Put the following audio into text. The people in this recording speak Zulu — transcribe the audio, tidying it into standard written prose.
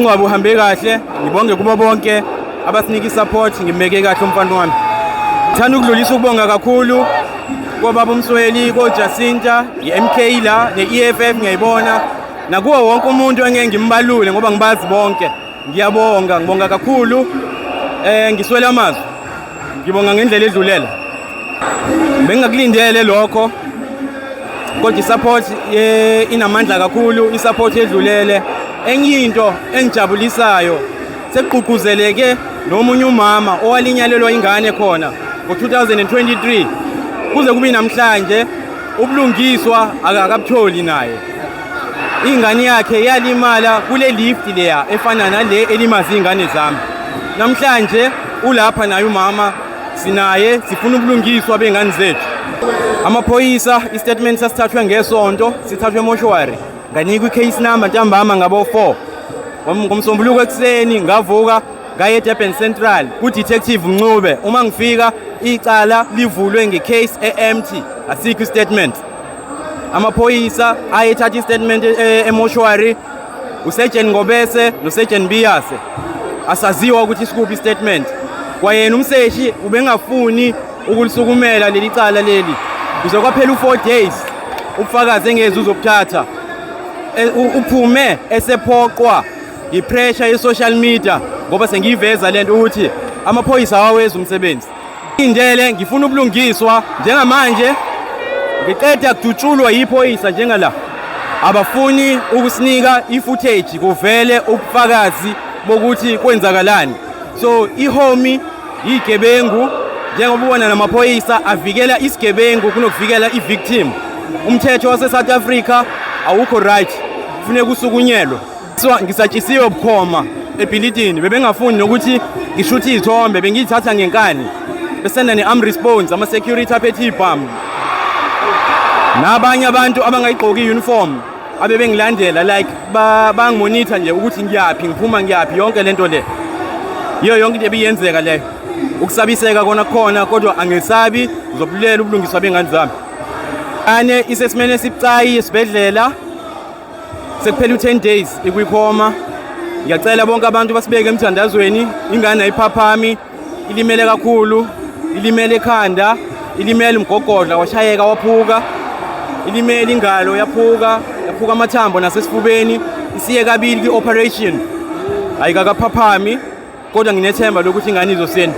umngcwabo uhambe kahle, ngibonge kubo bonke abasinika isupport, ngimeke kahle umfana wami. Ngithanda ukudlulisa ukubonga kakhulu kobaba uMsweli, koJacinta, iMK la ne-EFF ngiyayibona, nakuwo wonke umuntu engeke ngimbalule ngoba ngibazi bonke. Ngibonga kakhulu. Ngiswele amazwi. Ngibonga ngendlela edlulela. Bengakulindele lokho. Kodwa isupport inamandla kakhulu, isupport edlulele. Enye into engijabulisayo sekugqugquzeleke nomunye umama owalinyalelwa ingane khona ngo-2023 kuze kube namhlanje ubulungiswa akabutholi naye. Ingane yakhe yalimala kule lift leya efana nale elimazi ingane zami. Namhlanje ulapha naye umama, sinaye sifuna ubulungiswa bengane zethu. Amaphoyisa istatement sasithathwe ngesonto, sithathwe emoshwari. Nganikwa i-case number ntambama ngabo 4. Ngomsombuluko ekseni ngavuka ngaye eDurban Central ku-Detective Mncube. Uma ngifika icala livulwe nge-case empty, asikho statement. Amaphoyisa ayethatha istatement emoshwari, uSergeant Ngobese noSergeant Biyase. Asaziwa ukuthi sikuphi statement. Kwayena umseshi ubengafuni ukulisukumela leli cala leli. Kuzokwaphela u4 days ubufakazi engeze uzobuthatha. Uphume esephoqwa ipressure ye-social media ngoba sengiveza lento ukuthi amaphoyisa awaweza umsebenzi. Indele ngifuna ubulungiswa njengamanje ngiqeda kudutshulwa yiphoyisa njengala. Abafuni ukusinika i-footage kuvele ubufakazi bokuthi kwenzakalani. So ihomi yigebengu njengoba ubona namaphoyisa avikela isigebengu kunokuvikela i-victim. Umthetho wase South Africa awukho right, kufuneka usukunyelwe. So ngisatshisiwe bukhoma ebhilidini, bebengafuni nokuthi ngishuthe izithombe, bengiyithatha ngenkani besenda ne-arm response, ama-security aphethe ibhamu. Nabanye abantu abangayigqoki i-uniform abebengilandela like bangimonitor nje ukuthi ngiyaphi, ngiphuma ngiyaphi, yonke lento le. Yiyo yonke into ebiyenzeka leyo. Ukusabiseka khona kodwa angesabi, ngizobulala ubulungiswa bengane zami. Ane isesimene sibucayi esibhedlela sekuphela u10 days ikwikhoma. Ngiyacela bonke abantu basibeke emthandazweni. Ingane ayiphaphami, ilimele kakhulu, ilimele ekhanda, ilimele umgogodla washayeka waphuka, ilimele ingalo yaphuka amathambo nasesifubeni, isiye kabili kwi-operation. Ayikakaphaphami kodwa nginethemba lokuthi ingane izosenda.